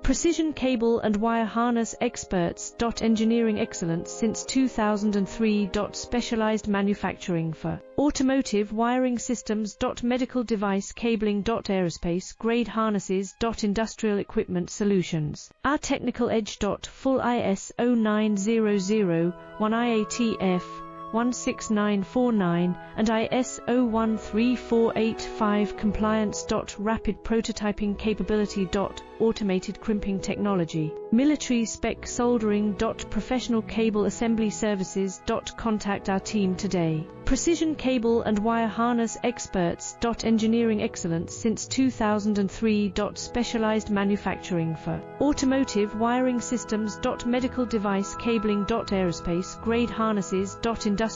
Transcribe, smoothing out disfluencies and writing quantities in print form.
Precision cable and wire harness experts. Engineering excellence since 2003. Specialized manufacturing for automotive wiring systems. Medical device cabling. Aerospace grade harnesses. Industrial equipment solutions. Our technical edge. Full ISO 9001 IATF 16949 and ISO 13485 compliance. Rapid prototyping capability. Automated crimping technology. Military spec soldering. Professional cable assembly services. Contact our team today. Precision cable and wire harness experts. Engineering excellence since 2003. Specialized manufacturing for automotive wiring systems. Medical device cabling. Aerospace grade harnesses. Industrial